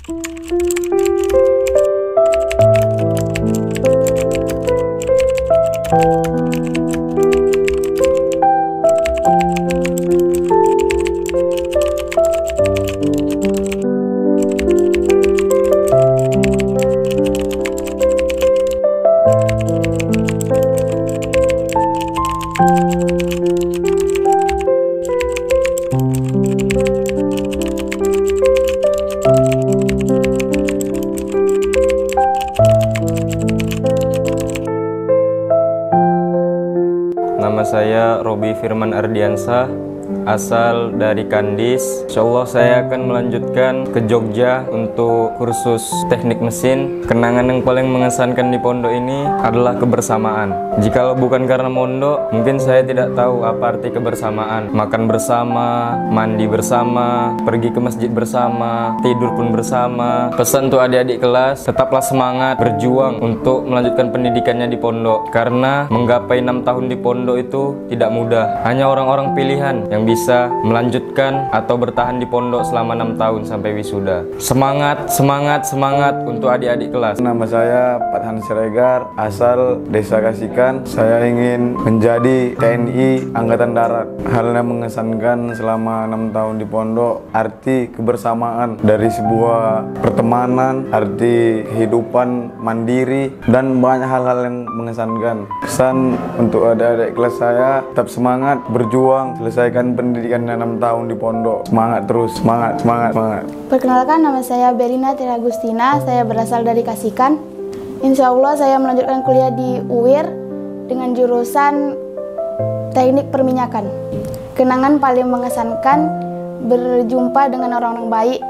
Nama saya Robi Firman Ardiansah, asal dari Kandis. Insyaallah saya akan melanjutkan ke Jogja untuk kursus teknik mesin. Kenangan yang paling mengesankan di pondok ini adalah kebersamaan. Jikalau bukan karena pondok, mungkin saya tidak tahu apa arti kebersamaan. Makan bersama, mandi bersama, pergi ke masjid bersama, tidur pun bersama. Pesan untuk adik-adik kelas, tetaplah semangat berjuang untuk melanjutkan pendidikannya di pondok. Karena menggapai 6 tahun di pondok itu tidak mudah. Hanya orang-orang pilihan yang bisa melanjutkan atau bertahan di pondok selama 6 tahun sampai wisuda. Semangat, semangat, semangat untuk adik-adik kelas. Nama saya Pathan Siregar, asal Desa Kasikan. Saya ingin menjadi TNI Angkatan Darat. Hal yang mengesankan selama 6 tahun di pondok, arti kebersamaan dari sebuah pertemanan, arti kehidupan mandiri, dan banyak hal-hal yang mengesankan. Pesan untuk adik-adik kelas saya, tetap semangat, berjuang, selesaikan pendidikan 6 tahun di pondok. Semangat terus, semangat, semangat, semangat. Perkenalkan, nama saya Berina Tira Agustina, saya berasal dari Kasikan. Insya Allah saya melanjutkan kuliah di UIR dengan jurusan teknik perminyakan. Kenangan paling mengesankan berjumpa dengan orang-orang baik.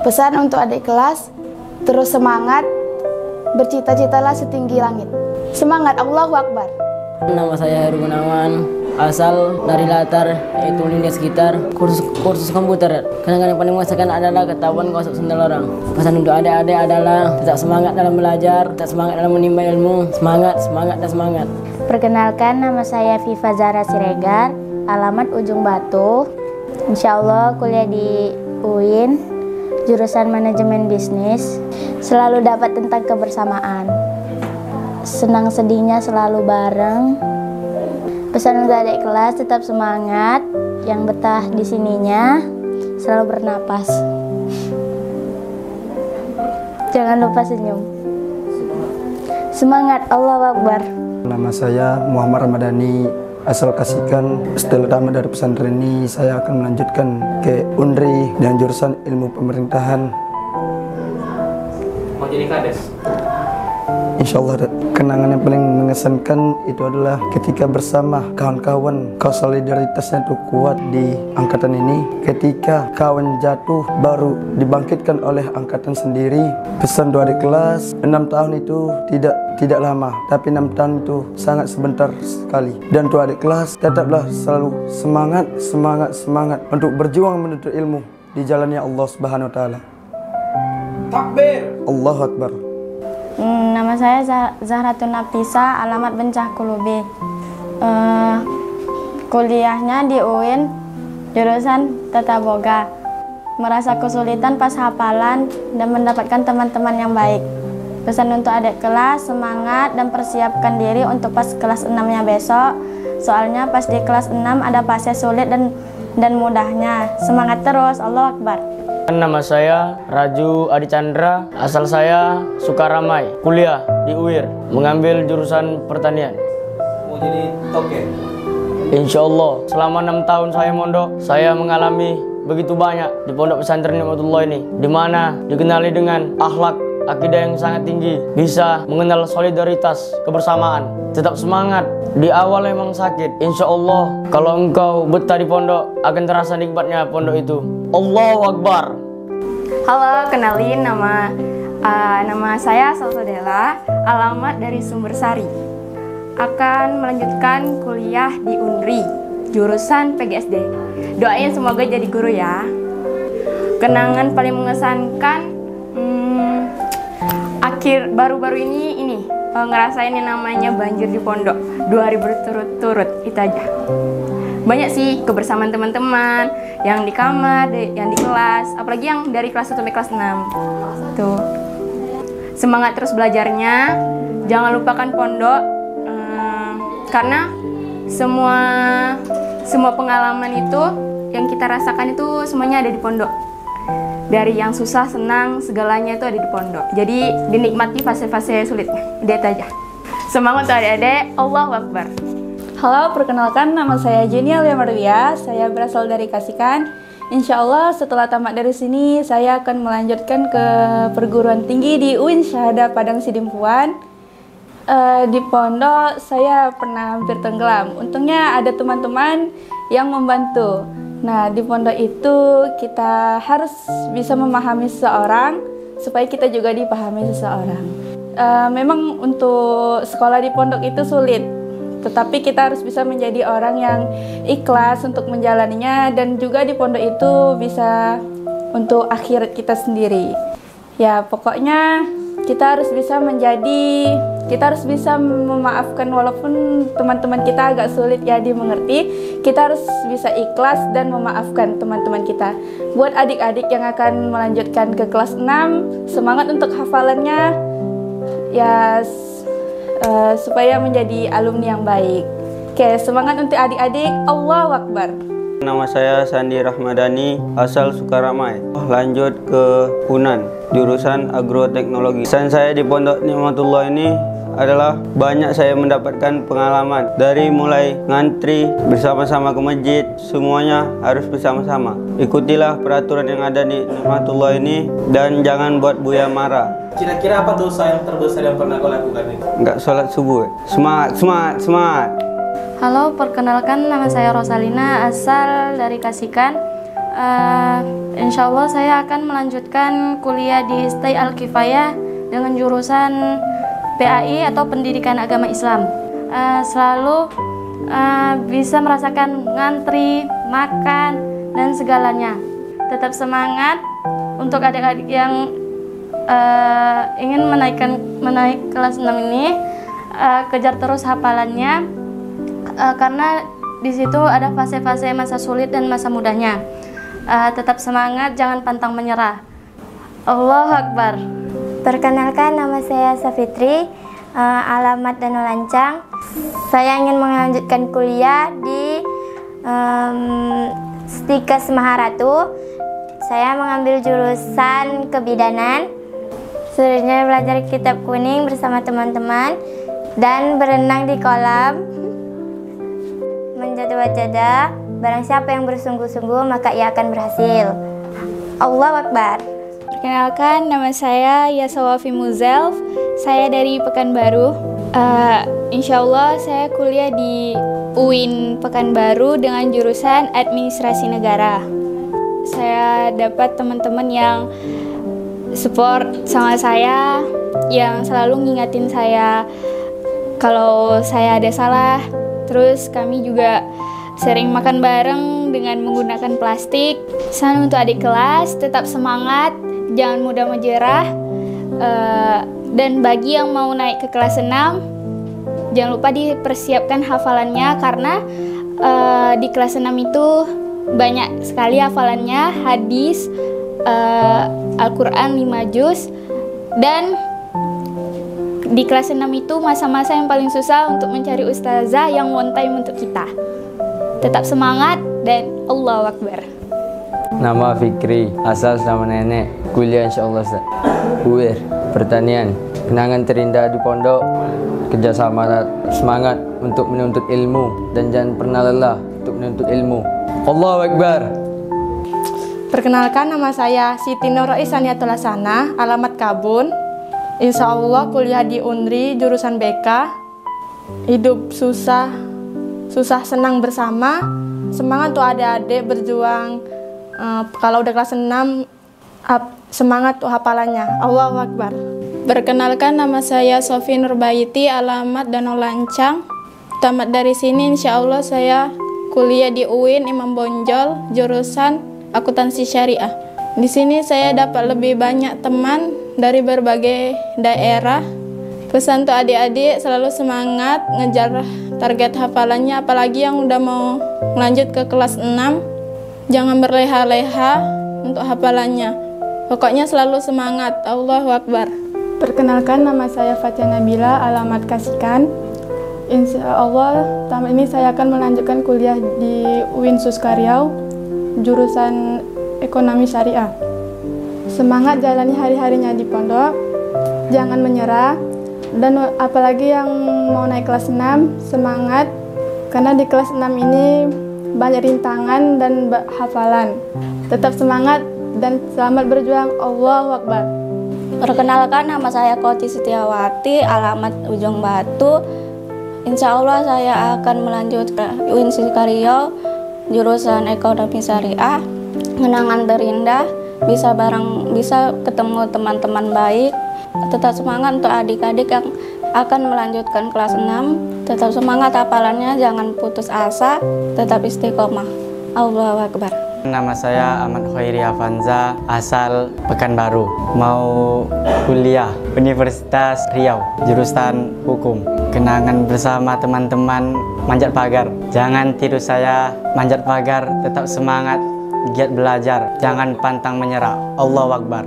Pesan untuk adik kelas, terus semangat, bercita-citalah setinggi langit. Semangat, Allahu Akbar. Nama saya Heru Gunawan, asal dari latar yaitu lingkungan sekitar kursus komputer. Kenangan yang paling mengesankan adalah ketahuan gosok sendal orang. Pesan untuk adik-adik adalah tetap semangat dalam belajar, tetap semangat dalam menimba ilmu, semangat, semangat, dan semangat. Perkenalkan, nama saya Viva Zara Siregar, alamat Ujung Batu. Insya Allah kuliah di UIN, jurusan manajemen bisnis. Selalu dapat tentang kebersamaan. Senang sedihnya selalu bareng. Pesan untuk adik kelas, tetap semangat. Yang betah di sininya, selalu bernapas. Jangan lupa senyum. Semangat, Allahu Akbar. Nama saya Muhammad Ramadhani, asal Kasikan. Setelah tamat dari pesantren ini, saya akan melanjutkan ke UNRI dengan jurusan ilmu pemerintahan. Mau jadi kades? Insya Allah, kenangan yang paling mengesankan itu adalah ketika bersama kawan-kawan. Solidaritasnya itu kuat di angkatan ini. Ketika kawan jatuh, baru dibangkitkan oleh angkatan sendiri. Pesan doa di kelas, 6 tahun itu tidak lama, tapi 6 tahun itu sangat sebentar sekali. Dan doa di kelas, tetaplah selalu semangat, semangat, semangat untuk berjuang menuntut ilmu di jalannya Allah Subhanahu Wa Taala. Takbir! Allahu Akbar. Nama saya Zahratun Nafisa, alamat Bencah Kulubi. Kuliahnya di UIN, jurusan Tata Boga. Merasa kesulitan pas hafalan dan mendapatkan teman-teman yang baik. Pesan untuk adik kelas, semangat dan persiapkan diri untuk pas kelas 6-nya besok. Soalnya pas di kelas 6 ada fase sulit dan mudahnya. Semangat terus, Allahu Akbar. Nama saya Raju Adi Chandra, asal saya Sukaramai, kuliah di UIR, mengambil jurusan pertanian. Mau jadi toke? Insya Allah, selama 6 tahun saya mondok, saya mengalami begitu banyak di pondok pesantren Nikmatullah ini, di mana dikenali dengan akhlak, akidah yang sangat tinggi, bisa mengenal solidaritas, kebersamaan, tetap semangat. Di awal memang sakit, insya Allah kalau engkau betah di pondok akan terasa nikmatnya pondok itu. Allahu Akbar. Halo, kenalin nama saya Salsadela, alamat dari Sumbersari. Akan melanjutkan kuliah di UNRI, jurusan PGSD. Doain semoga jadi guru ya. Kenangan paling mengesankan akhir baru-baru ini ngerasain yang namanya banjir di pondok 2 hari berturut-turut, itu aja. Banyak sih kebersamaan teman-teman yang di kamar, yang di kelas, apalagi yang dari kelas 1 sampai kelas 6. Tuh. Semangat terus belajarnya, jangan lupakan pondok, karena semua pengalaman itu yang kita rasakan itu semuanya ada di pondok. Dari yang susah, senang, segalanya itu ada di pondok. Jadi dinikmati fase-fase sulitnya. Itu aja. Semangat adik-adik, Allahu Akbar. Halo, perkenalkan nama saya Jenny Alia Marwia. Saya berasal dari Kasikan. Insya Allah setelah tamat dari sini saya akan melanjutkan ke perguruan tinggi di UIN Syahada Padang Sidimpuan. Di pondok saya pernah hampir tenggelam. Untungnya ada teman-teman yang membantu. Nah, di pondok itu kita harus bisa memahami seseorang supaya kita juga dipahami seseorang. Memang untuk sekolah di pondok itu sulit, tetapi kita harus bisa menjadi orang yang ikhlas untuk menjalaninya, dan juga di pondok itu bisa untuk akhirat kita sendiri. Ya, pokoknya kita harus bisa memaafkan walaupun teman-teman kita agak sulit ya dimengerti. Kita harus bisa ikhlas dan memaafkan teman-teman kita. Buat adik-adik yang akan melanjutkan ke kelas 6, semangat untuk hafalannya ya, supaya menjadi alumni yang baik. Oke, semangat untuk adik-adik. Allahu Akbar. Nama saya Sandi Rahmadani, asal Sukaramai. Lanjut ke Unan, jurusan agroteknologi. Pesan saya di Pondok Nikmatullah ini adalah banyak saya mendapatkan pengalaman. Dari mulai ngantri bersama-sama ke masjid, semuanya harus bersama-sama. Ikutilah peraturan yang ada di Nikmatullah ini dan jangan buat Buya marah. Kira-kira apa dosa yang terbesar yang pernah kau lakukan itu? Enggak sholat subuh. Semangat. Halo, perkenalkan nama saya Rosalina, asal dari Kasikan. Insya Allah saya akan melanjutkan kuliah di STI Al-Kifayah dengan jurusan PAI atau Pendidikan Agama Islam. Selalu bisa merasakan ngantri, makan, dan segalanya. Tetap semangat untuk adik-adik yang ingin menaik kelas 6 ini, kejar terus hafalannya. Karena di situ ada fase-fase masa sulit dan masa mudahnya. Tetap semangat, jangan pantang menyerah. Allahu Akbar. Perkenalkan, nama saya Safitri, alamat Danau Lancang. Saya ingin melanjutkan kuliah di Stikes Maharatu. Saya mengambil jurusan kebidanan. Selanjutnya belajar kitab kuning bersama teman-teman dan berenang di kolam. Menjadah-wajadah, barang siapa yang bersungguh-sungguh maka ia akan berhasil. Allahu Akbar. Perkenalkan, nama saya Yasawafi Muzelf. Saya dari Pekanbaru. Insya Allah saya kuliah di UIN Pekanbaru dengan jurusan Administrasi Negara. Saya dapat teman-teman yang support sama saya, yang selalu ngingatin saya kalau saya ada salah. Terus kami juga sering makan bareng dengan menggunakan plastik. Pesan untuk adik kelas, tetap semangat, jangan mudah menyerah. Dan bagi yang mau naik ke kelas 6, jangan lupa dipersiapkan hafalannya, karena di kelas 6 itu banyak sekali hafalannya, hadis, Al-Quran 5 juz, dan di kelas 6 itu masa-masa yang paling susah untuk mencari ustazah yang on time untuk kita. Tetap semangat dan Allahu Akbar. Nama Fikri, asal sama nenek. Kuliah insya Allah, Ustaz. UIR, pertanian. Kenangan terindah di pondok. Kerjasama, semangat untuk menuntut ilmu dan jangan pernah lelah untuk menuntut ilmu. Allahu Akbar. Perkenalkan, nama saya Siti Nurrois Saniatul Hasanah, alamat Kabun. Insya Allah kuliah di UNRI jurusan BK. Hidup susah senang bersama. Semangat tuh adik-adik berjuang. Kalau udah kelas 6, semangat tuh hafalannya. Allahu Akbar. Perkenalkan, nama saya Sofi Nurbaiti, alamat Danau Lancang. Tamat dari sini insya Allah saya kuliah di UIN Imam Bonjol jurusan Akuntansi Syariah. Di sini saya dapat lebih banyak teman dari berbagai daerah. Pesan untuk adik-adik selalu semangat, ngejar target hafalannya, apalagi yang udah mau lanjut ke kelas 6. Jangan berleha-leha untuk hafalannya. Pokoknya selalu semangat. Allahu Akbar. Perkenalkan, nama saya Fatia Nabila, alamat Kasikan. Insya Allah, tahun ini saya akan melanjutkan kuliah di UIN Suskaryau, jurusan Ekonomi Syariah. Semangat jalani hari-harinya di pondok, jangan menyerah. Dan apalagi yang mau naik kelas 6, semangat. Karena di kelas 6 ini banyak rintangan dan hafalan. Tetap semangat dan selamat berjuang. Allahu Akbar. Perkenalkan, nama saya Koti Setiawati, alamat Ujung Batu. Insya Allah saya akan melanjutkan UIN Suskaryau, jurusan Ekonomi Syariah. Kenangan terindah, bisa ketemu teman-teman baik. Tetap semangat untuk adik-adik yang akan melanjutkan kelas 6. Tetap semangat hafalannya, jangan putus asa, tetap istiqomah. Allahu Akbar. Nama saya Ahmad Khairi Avanza, asal Pekanbaru. Mau kuliah Universitas Riau, jurusan Hukum. Kenangan bersama teman-teman manjat pagar. Jangan tiru saya, manjat pagar, tetap semangat, giat belajar, jangan pantang menyerah. Allahu Akbar.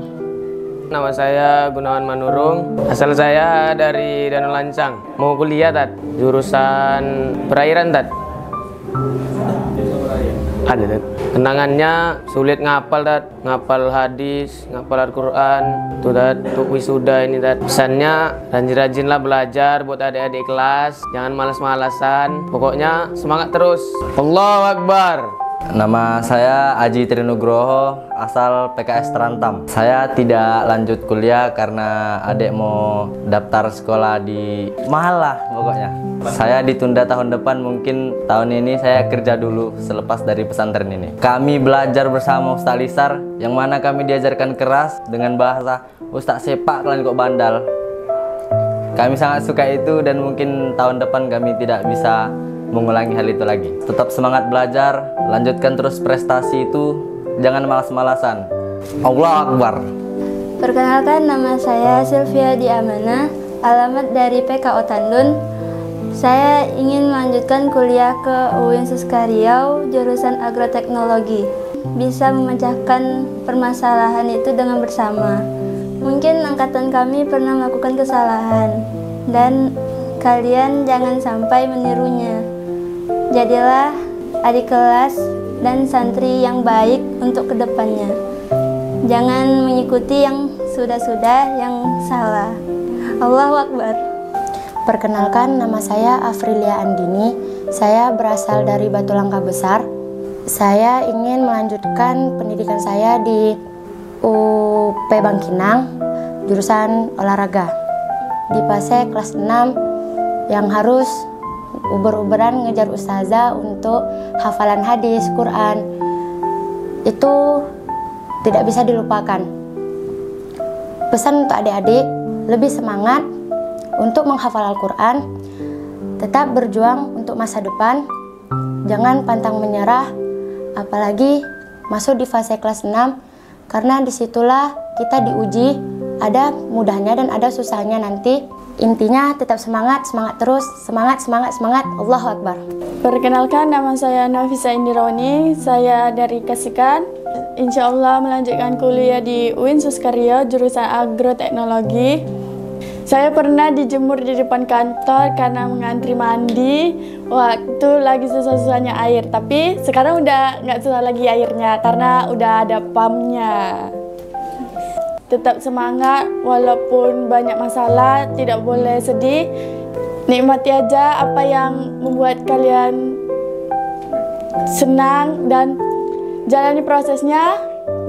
Nama saya Gunawan Manurung, asal saya dari Danau Lancang. Mau kuliah, Tat, jurusan perairan, Tat. Ada, Tat. Kenangannya sulit ngapal, Tat. Ngapal hadis, ngapal Al-Quran. Tuh, Tat, untuk wisuda ini, Tat. Pesannya, rajin-rajinlah belajar buat adik-adik kelas. Jangan malas-malasan. Pokoknya semangat terus. Allahu Akbar. Nama saya Aji Trinugroho, asal PKS Terantam. Saya tidak lanjut kuliah karena adik mau daftar sekolah di mahal lah pokoknya. Saya ditunda tahun depan, mungkin tahun ini saya kerja dulu selepas dari pesantren ini. Kami belajar bersama Ustaz Lisar, yang mana kami diajarkan keras dengan bahasa Ustaz sepak kalian kok bandal. Kami sangat suka itu dan mungkin tahun depan kami tidak bisa mengulangi hal itu lagi. Tetap semangat belajar, lanjutkan terus prestasi itu, jangan malas-malasan. Allahu Akbar. Perkenalkan, nama saya Sylvia Diamana, alamat dari PKO Tandun. Saya ingin melanjutkan kuliah ke UIN Suskaryau, jurusan Agroteknologi. Bisa memecahkan permasalahan itu dengan bersama. Mungkin angkatan kami pernah melakukan kesalahan, dan kalian jangan sampai menirunya. Jadilah adik kelas dan santri yang baik untuk kedepannya. Jangan mengikuti yang sudah-sudah yang salah. Allahu Akbar. Perkenalkan, nama saya Afrilia Andini. Saya berasal dari Batu Langkah Besar. Saya ingin melanjutkan pendidikan saya di UP Bangkinang, jurusan olahraga. Di fase kelas 6 yang harus uber-uberan ngejar ustazah untuk hafalan hadis, Quran. Itu tidak bisa dilupakan. Pesan untuk adik-adik, lebih semangat untuk menghafal Al-Quran, tetap berjuang untuk masa depan, jangan pantang menyerah, apalagi masuk di fase kelas 6, karena disitulah kita diuji, ada mudahnya dan ada susahnya nanti. Intinya tetap semangat, semangat terus, semangat, semangat, semangat. Allahu Akbar. Perkenalkan, nama saya Nafisa Indironi, saya dari Kasikan. Insya Allah melanjutkan kuliah di UIN Suskaryau, jurusan Agroteknologi. Saya pernah dijemur di depan kantor karena mengantri mandi waktu lagi susah-susahnya air. Tapi sekarang udah nggak susah lagi airnya karena udah ada pumpnya. Tetap semangat walaupun banyak masalah, tidak boleh sedih. Nikmati aja apa yang membuat kalian senang dan jalani prosesnya,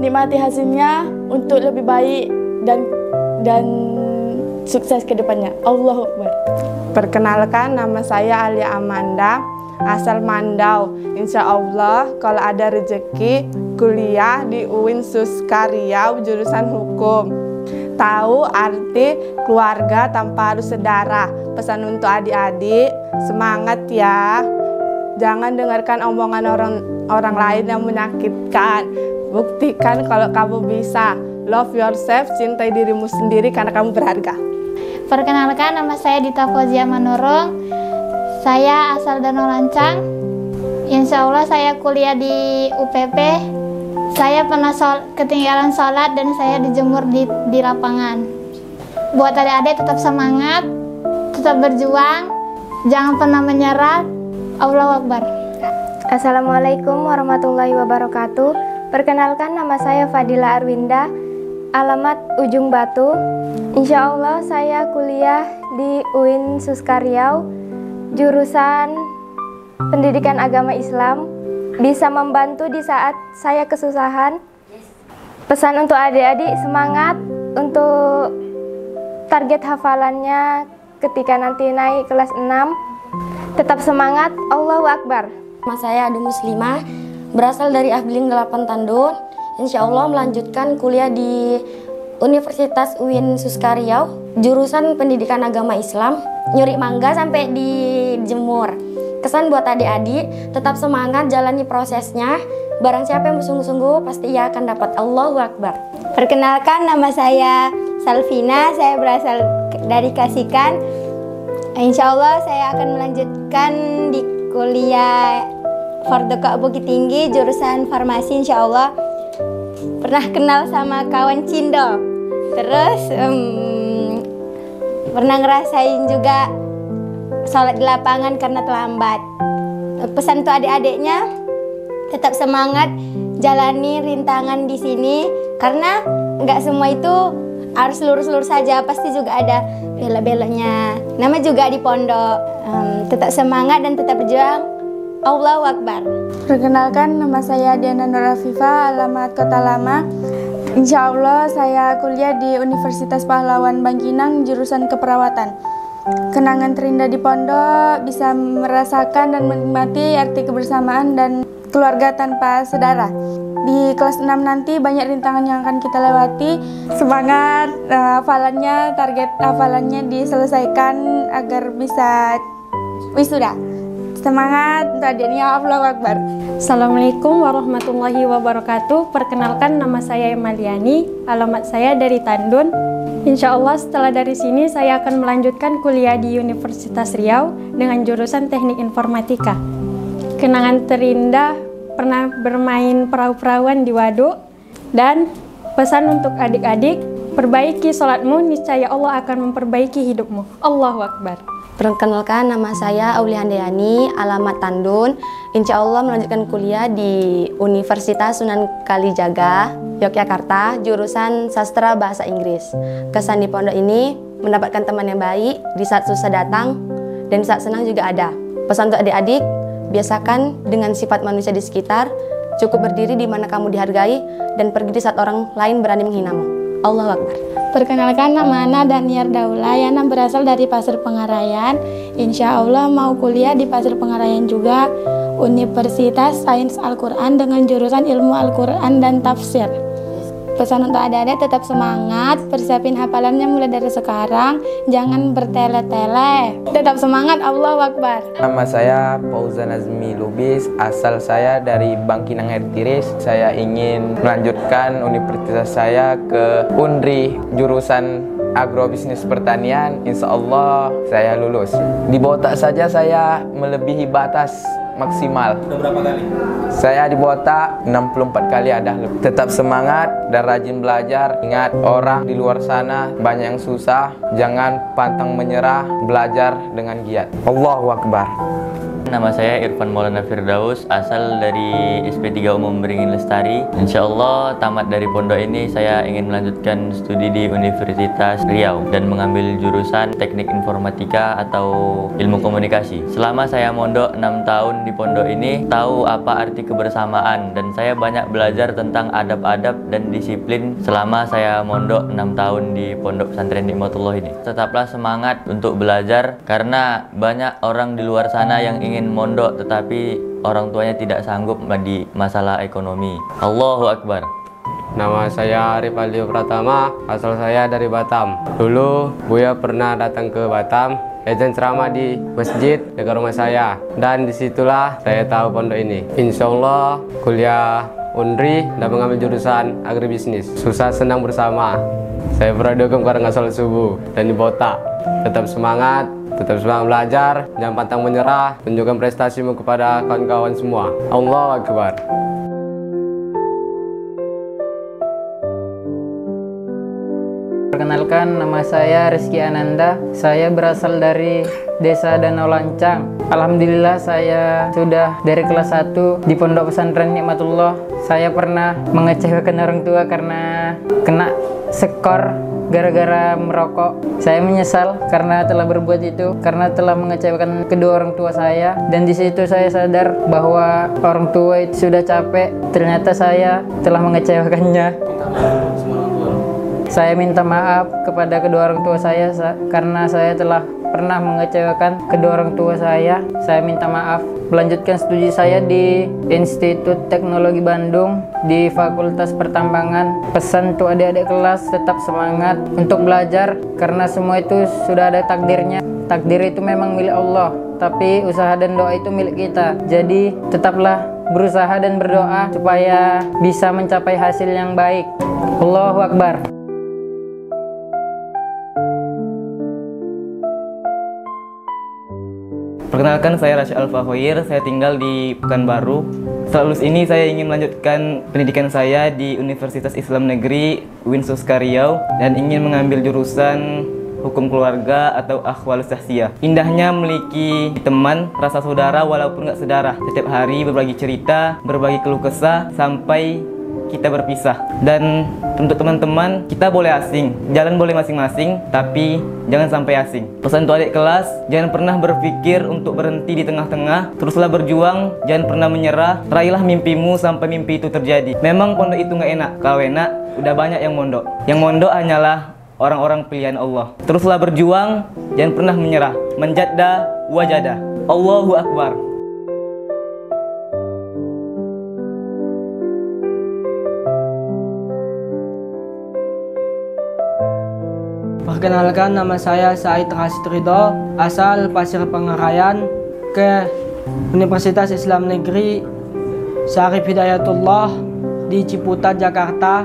nikmati hasilnya untuk lebih baik dan sukses ke depannya. Allahu Akbar. Perkenalkan, nama saya Alia Amanda, asal Mandau. Insya Allah kalau ada rezeki kuliah di UIN Suskaryau, jurusan Hukum. Tahu arti keluarga tanpa harus saudara. Pesan untuk adik-adik, semangat ya. Jangan dengarkan omongan orang lain yang menyakitkan. Buktikan kalau kamu bisa. Love yourself, cintai dirimu sendiri karena kamu berharga. Perkenalkan, nama saya Dita Fauzia Manurung. Saya asal Danau Lancang. Insya Allah saya kuliah di UPP. Saya pernah ketinggalan sholat dan saya dijemur di lapangan. Buat adik-adik tetap semangat, tetap berjuang, jangan pernah menyerah. Allahu Akbar. Assalamualaikum warahmatullahi wabarakatuh. Perkenalkan, nama saya Fadila Arwinda, alamat Ujung Batu. Insya Allah saya kuliah di UIN Suskariau, jurusan Pendidikan Agama Islam. Bisa membantu di saat saya kesusahan. Pesan untuk adik-adik, semangat untuk target hafalannya ketika nanti naik kelas 6. Tetap semangat, Allahu Akbar. Nama saya Adu Muslimah, berasal dari Ahlin 8 Tandun. Insya Allah melanjutkan kuliah di Universitas UIN Suskariau, jurusan Pendidikan Agama Islam, nyuri mangga sampai di Jemur. Kesan buat adik-adik, tetap semangat jalani prosesnya. Barang siapa yang bersungguh-sungguh, pasti ia akan dapat. Allahu Akbar. Perkenalkan, nama saya Salvina, saya berasal dari Kasikan. Insya Allah saya akan melanjutkan di kuliah Fardoka Bukit Tinggi, jurusan farmasi insya Allah. Pernah kenal sama kawan Cindo, terus pernah ngerasain juga sholat di lapangan karena terlambat. Pesan untuk adik-adiknya, tetap semangat jalani rintangan di sini, karena nggak semua itu harus lurus-lurus saja, pasti juga ada belok-beloknya. Nama juga di pondok. Tetap semangat dan tetap berjuang. Allahu Akbar. Perkenalkan, nama saya Diana Nur Afifa, alamat Kota Lama. Insya Allah saya kuliah di Universitas Pahlawan Bangkinang, jurusan keperawatan. Kenangan terindah di pondok, bisa merasakan dan menikmati arti kebersamaan dan keluarga tanpa saudara. Di kelas 6 nanti banyak rintangan yang akan kita lewati. Semangat, hafalannya, target hafalannya diselesaikan agar bisa wisuda. Semangat untuk adiknya. Allahu Akbar. Assalamualaikum warahmatullahi wabarakatuh. Perkenalkan, nama saya Emaliani, alamat saya dari Tandun. Insya Allah setelah dari sini saya akan melanjutkan kuliah di Universitas Riau dengan jurusan Teknik Informatika. Kenangan terindah pernah bermain perahu-perahuan di waduk. Dan pesan untuk adik-adik, perbaiki sholatmu, niscaya Allah akan memperbaiki hidupmu. Allahu Akbar. Perkenalkan, nama saya Aulia Handayani, alamat Tandun. Insya Allah melanjutkan kuliah di Universitas Sunan Kalijaga, Yogyakarta, jurusan Sastra Bahasa Inggris. Kesan di pondok ini mendapatkan teman yang baik, di saat susah datang, dan di saat senang juga ada. Pesan untuk adik-adik, biasakan dengan sifat manusia di sekitar, cukup berdiri di mana kamu dihargai, dan pergi di saat orang lain berani menghinamu. Allahu Akbar. Perkenalkan, nama Ana Daniar Daula, Yana berasal dari Pasir Pengarayan. Insya Allah mau kuliah di Pasir Pengarayan juga, Universitas Sains Al-Quran dengan jurusan Ilmu Al-Quran dan Tafsir. Pesan untuk adik-adik, tetap semangat, persiapin hafalannya mulai dari sekarang, jangan bertele-tele. Tetap semangat, Allahu Akbar. Nama saya Fauzan Azmi Lubis, asal saya dari Bangkinang Air Tiris. Saya ingin melanjutkan universitas saya ke UNRI, jurusan Agrobisnis Pertanian. Insya Allah saya lulus. Di botak saja saya melebihi batas maksimal. Udah berapa kali? Saya di botak 64 kali ada. Tetap semangat dan rajin belajar. Ingat, orang di luar sana banyak yang susah. Jangan pantang menyerah, belajar dengan giat. Allahu Akbar. Nama saya Irfan Maulana Firdaus, asal dari SP3 Umum Beringin Lestari. Insya Allah tamat dari pondok ini saya ingin melanjutkan studi di Universitas Riau dan mengambil jurusan Teknik Informatika atau Ilmu Komunikasi. Selama saya mondok 6 tahun di pondok ini, tahu apa arti kebersamaan dan saya banyak belajar tentang adab-adab dan disiplin selama saya mondok 6 tahun di Pondok Pesantren Nikmatullah ini. Tetaplah semangat untuk belajar karena banyak orang di luar sana yang ingin mondok tetapi orang tuanya tidak sanggup di masalah ekonomi. Allahu Akbar. Nama saya Arif Alio Pratama, asal saya dari Batam. Dulu Buya pernah datang ke Batam, ejen ceramah di masjid dekat rumah saya, dan disitulah saya tahu pondok ini. Insya Allah kuliah UNRI dan mengambil jurusan agribisnis. Susah senang bersama. Saya pernah dihukum karena nggak sholat subuh dan dibotak. Tetap semangat belajar, jangan pantang menyerah, tunjukkan prestasimu kepada kawan-kawan semua. Allahu Akbar. Perkenalkan, nama saya Rizky Ananda. Saya berasal dari Desa Danau Lancang. Alhamdulillah saya sudah dari kelas 1 di Pondok Pesantren Nikmatullah. Saya pernah mengecewakan orang tua karena kena skor gara-gara merokok. Saya menyesal karena telah berbuat itu, karena telah mengecewakan kedua orang tua saya. Dan di situ saya sadar bahwa orang tua itu sudah capek. Ternyata saya telah mengecewakannya. Saya minta maaf kepada kedua orang tua saya karena saya telah pernah mengecewakan kedua orang tua saya. Saya minta maaf. Melanjutkan studi saya di Institut Teknologi Bandung di Fakultas Pertambangan. Pesan untuk adik-adik kelas, tetap semangat untuk belajar karena semua itu sudah ada takdirnya. Takdir itu memang milik Allah, tapi usaha dan doa itu milik kita. Jadi tetaplah berusaha dan berdoa supaya bisa mencapai hasil yang baik. Allahu Akbar. Perkenalkan, saya Rasya Al-Fahoir, saya tinggal di Pekanbaru. Setelah lulus ini saya ingin melanjutkan pendidikan saya di Universitas Islam Negeri UIN Suska Riau dan ingin mengambil jurusan Hukum Keluarga atau Akhwalus Sahsiyah. Indahnya memiliki teman, rasa saudara walaupun nggak sedara. Setiap hari berbagi cerita, berbagi keluh kesah sampai kita berpisah. Dan untuk teman-teman, kita boleh asing, jalan boleh masing-masing, tapi jangan sampai asing. Pesan untuk adik kelas, jangan pernah berpikir untuk berhenti di tengah-tengah. Teruslah berjuang, jangan pernah menyerah. Raihlah mimpimu sampai mimpi itu terjadi. Memang pondok itu nggak enak. Kalau enak, udah banyak yang mondok. Yang mondok hanyalah orang-orang pilihan Allah. Teruslah berjuang, jangan pernah menyerah. Menjadda wajada. Allahu Akbar. Perkenalkan, nama saya Said Rasid Ridho, asal Pasir Pengarayan, ke Universitas Islam Negeri Syarif Hidayatullah di Ciputat, Jakarta,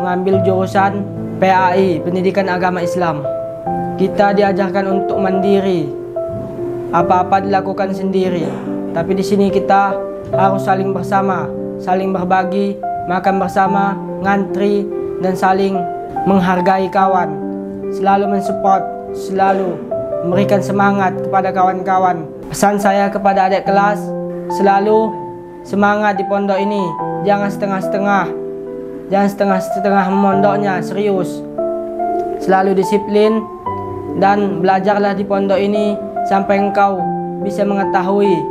mengambil jurusan PAI, Pendidikan Agama Islam. Kita diajarkan untuk mandiri, apa-apa dilakukan sendiri, tapi di sini kita harus saling bersama, saling berbagi, makan bersama, ngantri, dan saling menghargai kawan. Selalu mensupport, selalu memberikan semangat kepada kawan-kawan. Pesan saya kepada adik kelas, selalu semangat di pondok ini. Jangan setengah-setengah, jangan setengah-setengah mondoknya, serius. Selalu disiplin dan belajarlah di pondok ini sampai engkau bisa mengetahui.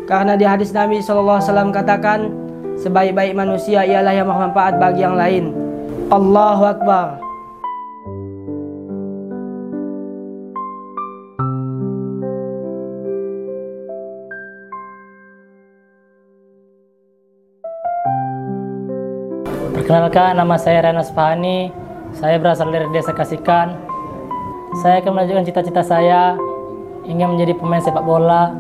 Karena di hadis Nabi SAW katakan, sebaik-baik manusia ialah yang bermanfaat bagi yang lain. Allahu Akbar. Perkenalkan, nama saya Renas Fahani. Saya berasal dari Desa Kasikan. Saya akan melanjutkan cita-cita saya, ingin menjadi pemain sepak bola.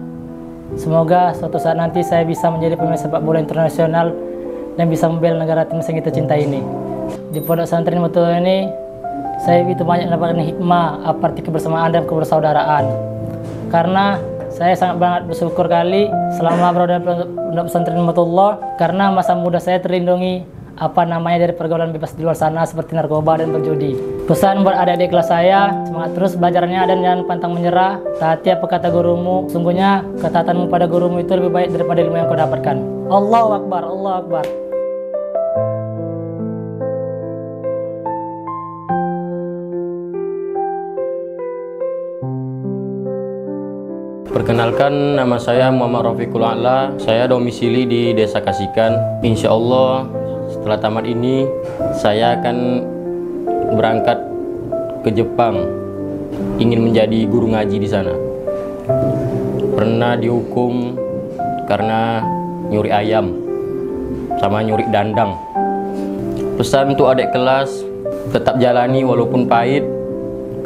Semoga suatu saat nanti saya bisa menjadi pemain sepak bola internasional dan bisa membela negara timnas yang kita cintai ini. Di Pondok Pesantren Nikmatullah ini, saya begitu banyak mendapatkan hikmah, arti kebersamaan dan kebersaudaraan. Karena saya sangat banget bersyukur kali selama berada di Pondok Pesantren Nikmatullah, karena masa muda saya terlindungi dari pergaulan bebas di luar sana seperti narkoba dan berjudi. Pesan buat adik-adik kelas saya, semangat terus belajarnya dan jangan pantang menyerah. Taati apa kata gurumu, sungguhnya ketaatanmu pada gurumu itu lebih baik daripada ilmu yang kau dapatkan. Allahu Akbar, Allahu Akbar. Perkenalkan, nama saya Muhammad Rafiqul A'la. Saya domisili di Desa Kasikan. Insya Allah setelah tamat ini saya akan berangkat ke Jepang, ingin menjadi guru ngaji di sana. Pernah dihukum karena nyuri ayam sama nyuri dandang. Pesan untuk adik kelas, tetap jalani walaupun pahit,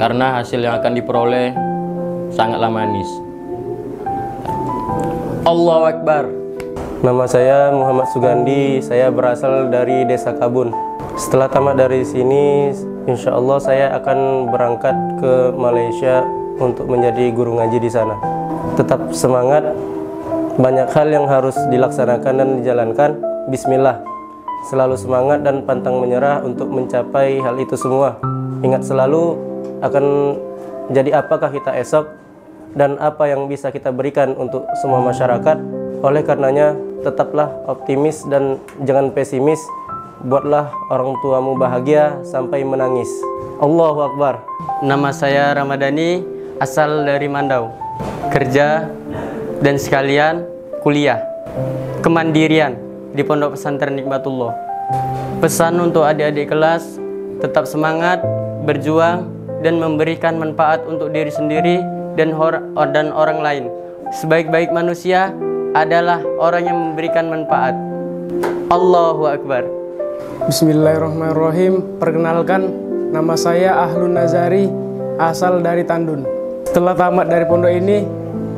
karena hasil yang akan diperoleh sangatlah manis. Allahu Akbar. Nama saya Muhammad Sugandi, saya berasal dari Desa Kabun. Setelah tamat dari sini, insya Allah saya akan berangkat ke Malaysia untuk menjadi guru ngaji di sana. Tetap semangat, banyak hal yang harus dilaksanakan dan dijalankan. Bismillah, selalu semangat dan pantang menyerah untuk mencapai hal itu semua. Ingat selalu akan jadi apakah kita esok dan apa yang bisa kita berikan untuk semua masyarakat. Oleh karenanya, tetaplah optimis dan jangan pesimis. Buatlah orang tuamu bahagia sampai menangis. Allahu Akbar. Nama saya Ramadhani, asal dari Mandau. Kerja dan sekalian kuliah. Kemandirian di Pondok Pesantren Nikmatullah. Pesan untuk adik-adik kelas, tetap semangat, berjuang, dan memberikan manfaat untuk diri sendiri dan orang lain. Sebaik-baik manusia adalah orang yang memberikan manfaat. Allahu Akbar. Bismillahirrahmanirrahim. Perkenalkan, nama saya Ahlun Nazari, asal dari Tandun. Setelah tamat dari pondok ini,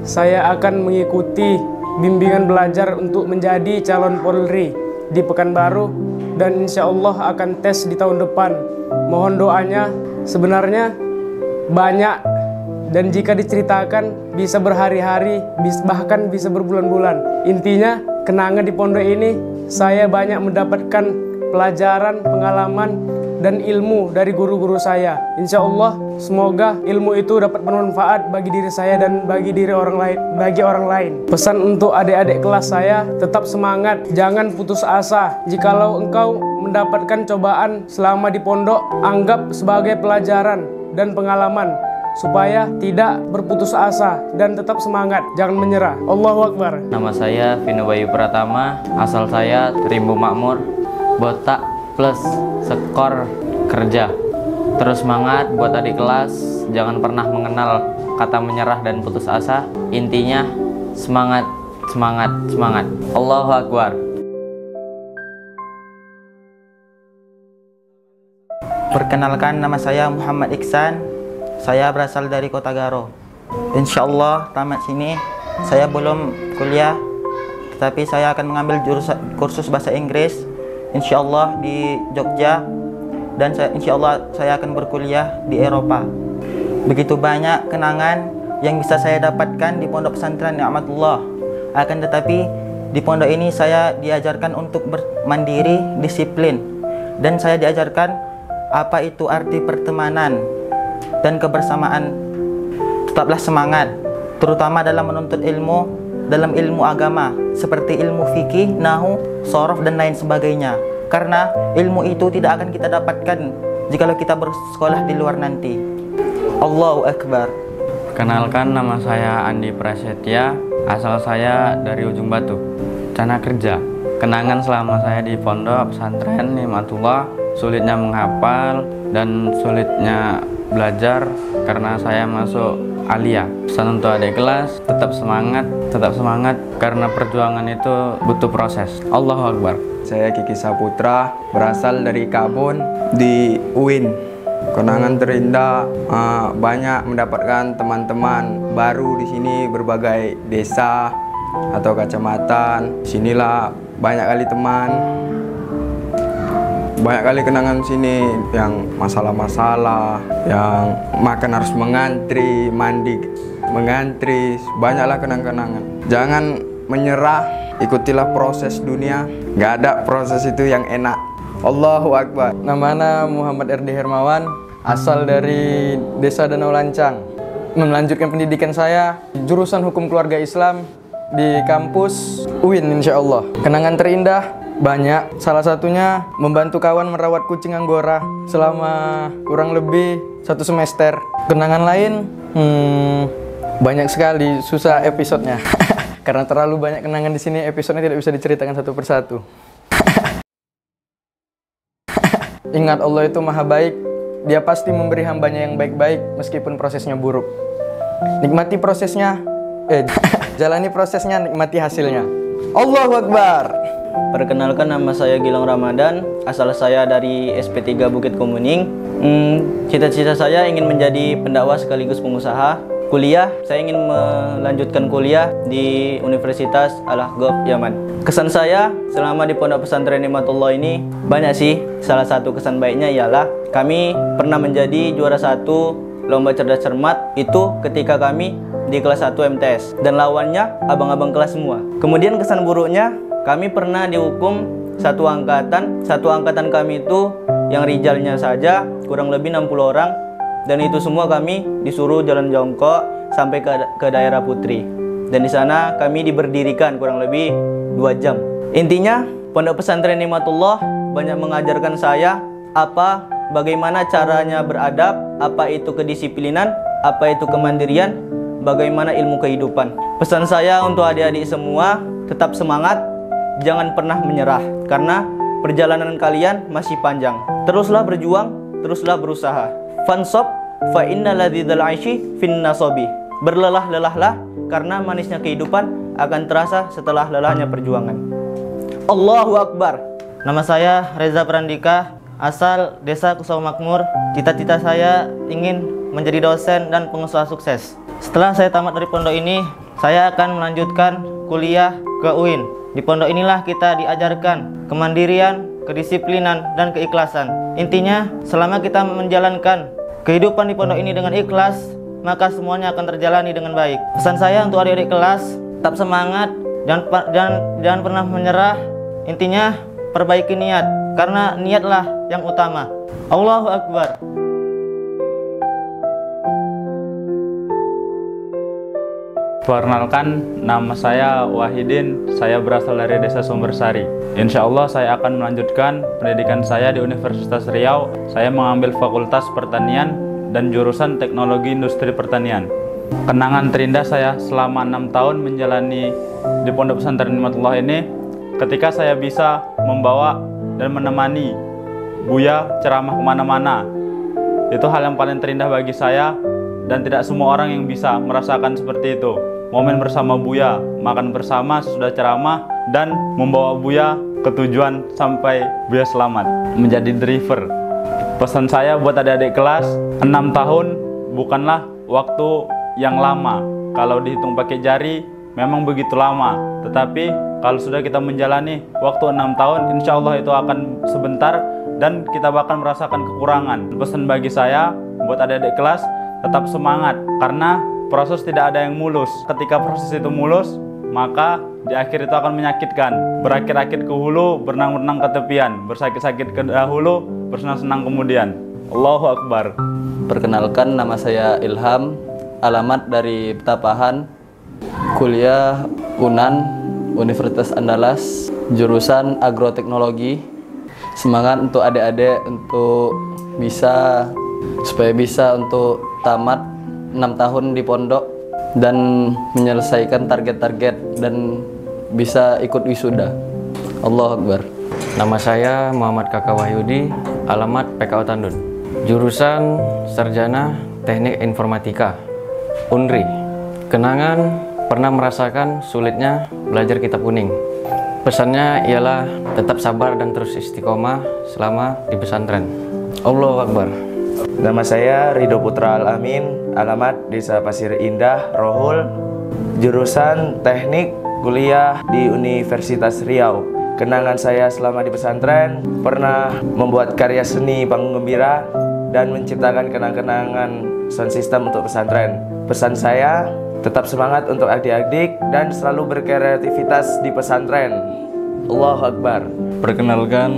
saya akan mengikuti bimbingan belajar untuk menjadi calon Polri di Pekanbaru dan insya Allah akan tes di tahun depan. Mohon doanya, sebenarnya banyak dan jika diceritakan bisa berhari-hari, bahkan bisa berbulan-bulan. Intinya, kenangan di pondok ini saya banyak mendapatkan pelajaran, pengalaman, dan ilmu dari guru-guru saya. Insya Allah, semoga ilmu itu dapat bermanfaat bagi diri saya dan bagi orang lain. Pesan untuk adik-adik kelas saya, tetap semangat, jangan putus asa. Jikalau engkau mendapatkan cobaan selama di pondok, anggap sebagai pelajaran dan pengalaman supaya tidak berputus asa dan tetap semangat, jangan menyerah. Allahu Akbar. Nama saya Vino Bayu Pratama, asal saya Rimbo Makmur, botak plus skor kerja. Terus semangat buat adik kelas, jangan pernah mengenal kata menyerah dan putus asa. Intinya semangat, semangat, semangat. Allahu Akbar. Perkenalkan, nama saya Muhammad Iksan. Saya berasal dari Kota Garo. Insya Allah tamat sini saya belum kuliah, tetapi saya akan mengambil kursus bahasa Inggris insya Allah di Jogja, dan insya Allah saya akan berkuliah di Eropa. Begitu banyak kenangan yang bisa saya dapatkan di Pondok Pesantren Nikmatullah. Akan tetapi di pondok ini saya diajarkan untuk mandiri, disiplin, dan saya diajarkan apa itu arti pertemanan dan kebersamaan. Tetaplah semangat, terutama dalam menuntut ilmu, dalam ilmu agama seperti ilmu fikih, nahu, sorof, dan lain sebagainya. Karena ilmu itu tidak akan kita dapatkan jikalau kita bersekolah di luar nanti. Allahu Akbar. Kenalkan, nama saya Andi Prasetya, asal saya dari Ujung Batu. Cara kerja. Kenangan selama saya di Pondok Pesantren Nikmatullah, sulitnya menghafal dan sulitnya belajar karena saya masuk Alia. Pesan untuk adik kelas, tetap semangat karena perjuangan itu butuh proses. Allahu Akbar. Saya Kiki Saputra, berasal dari Kabun di UIN. Kenangan terindah, banyak mendapatkan teman-teman baru di sini, berbagai desa atau kecamatan. Sinilah banyak kali teman, banyak kali kenangan sini yang masalah-masalah, yang makan harus mengantri, mandi mengantri, banyaklah kenang-kenangan. Jangan menyerah, ikutilah proses dunia, nggak ada proses itu yang enak. Allahu Akbar. Namanya Muhammad RD Hermawan, asal dari Desa Danau Lancang. Melanjutkan pendidikan saya jurusan Hukum Keluarga Islam di kampus UIN insya Allah. Kenangan terindah banyak, salah satunya membantu kawan merawat kucing Anggora selama kurang lebih 1 semester. Kenangan lain banyak sekali, susah episodenya karena terlalu banyak kenangan di sini, episodenya tidak bisa diceritakan satu persatu. Ingat, Allah itu maha baik, Dia pasti memberi hambanya yang baik-baik meskipun prosesnya buruk. Nikmati prosesnya, jalani prosesnya, nikmati hasilnya. Allahu Akbar. Perkenalkan, nama saya Gilang Ramadan, asal saya dari SP3 Bukit Kemuning. Cita-cita saya ingin menjadi pendakwah sekaligus pengusaha. kuliah, saya ingin melanjutkan kuliah di Universitas Al-Ahqaf Yaman. Kesan saya selama di Pondok Pesantren Nikmatullah ini banyak sih. Salah satu kesan baiknya ialah kami pernah menjadi juara 1 lomba cerdas cermat itu ketika kami di kelas 1 MTS dan lawannya abang-abang kelas semua. Kemudian kesan buruknya kami pernah dihukum satu angkatan kami itu yang rijalnya saja kurang lebih 60 orang. Dan itu semua kami disuruh jalan jongkok sampai ke daerah Putri. Dan di sana kami diberdirikan kurang lebih 2 jam. Intinya, Pondok Pesantren Nikmatullah banyak mengajarkan saya bagaimana caranya beradab, apa itu kedisiplinan, apa itu kemandirian, bagaimana ilmu kehidupan. Pesan saya untuk adik-adik semua, tetap semangat, jangan pernah menyerah. Karena perjalanan kalian masih panjang. Teruslah berjuang, teruslah berusaha. Fansob fa inna ladzidal aishi fin nasobi. Berlelah-lelahlah karena manisnya kehidupan akan terasa setelah lelahnya perjuangan. Allahu Akbar. Nama saya Reza Prandika, asal Desa Kusuma Makmur. Cita-cita saya ingin menjadi dosen dan pengusaha sukses. Setelah saya tamat dari pondok ini, saya akan melanjutkan kuliah ke UIN. Di pondok inilah kita diajarkan kemandirian, kedisiplinan, dan keikhlasan. Intinya, selama kita menjalankan kehidupan di pondok ini dengan ikhlas, maka semuanya akan terjalani dengan baik. Pesan saya untuk adik-adik kelas, tetap semangat, jangan pernah menyerah. Intinya, perbaiki niat, karena niatlah yang utama. Allahu Akbar. Perkenalkan, nama saya Wahidin, saya berasal dari Desa Sumbersari. Insya Allah saya akan melanjutkan pendidikan saya di Universitas Riau. Saya mengambil Fakultas Pertanian dan jurusan Teknologi Industri Pertanian. Kenangan terindah saya selama 6 tahun menjalani di Pondok Pesantren Nikmatullah ini, ketika saya bisa membawa dan menemani Buya ceramah kemana-mana. Itu hal yang paling terindah bagi saya, dan tidak semua orang yang bisa merasakan seperti itu. Momen bersama Buya, makan bersama sesudah ceramah, dan membawa Buya ke tujuan sampai Buya selamat, menjadi driver. Pesan saya buat adik-adik kelas, 6 tahun bukanlah waktu yang lama. Kalau dihitung pakai jari, memang begitu lama. Tetapi kalau sudah kita menjalani waktu 6 tahun, insya Allah itu akan sebentar dan kita bakal merasakan kekurangan. Pesan bagi saya, buat adik-adik kelas, tetap semangat, karena proses tidak ada yang mulus. Ketika proses itu mulus, maka di akhir itu akan menyakitkan. Berakit-akit ke hulu, berenang-renang ke tepian. Bersakit-sakit ke dahulu, bersenang-senang kemudian. Allahu Akbar. Perkenalkan, nama saya Ilham, alamat dari Petapahan, kuliah UNAN, Universitas Andalas, jurusan agroteknologi. Semangat untuk adik-adik supaya bisa untuk tamat 6 tahun di pondok dan menyelesaikan target-target dan bisa ikut wisuda. Allahu Akbar. Nama saya Muhammad Kakak Wahyudi, alamat PKO Tandun. Jurusan Sarjana Teknik Informatika, UNRI. Kenangan pernah merasakan sulitnya belajar kitab kuning. Pesannya ialah tetap sabar dan terus istiqomah selama di pesantren. Allahu Akbar. Nama saya Ridho Putra Al-Amin, alamat Desa Pasir Indah, Rohul, jurusan Teknik, kuliah di Universitas Riau. Kenangan saya selama di pesantren, pernah membuat karya seni panggung gembira dan menciptakan kenang-kenangan sound system untuk pesantren. Pesan saya, tetap semangat untuk adik-adik dan selalu berkreativitas di pesantren. Allahu Akbar. Perkenalkan,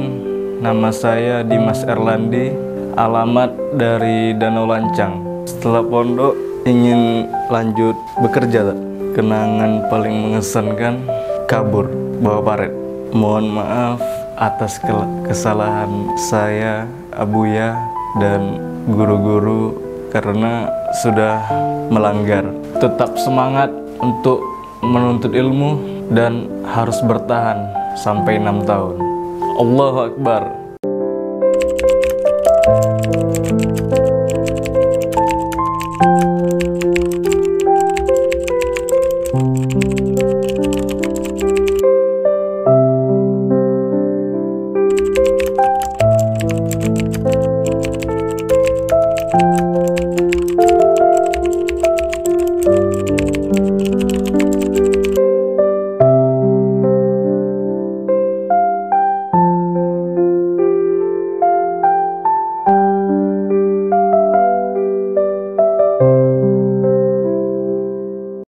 nama saya Dimas Erlandi, alamat dari Danau Lancang. Setelah pondok ingin lanjut bekerja. Kenangan paling mengesankan kabur bawa paret. Mohon maaf atas kesalahan saya, Abuya, dan guru-guru karena sudah melanggar. Tetap semangat untuk menuntut ilmu dan harus bertahan sampai 6 tahun. Allahu Akbar.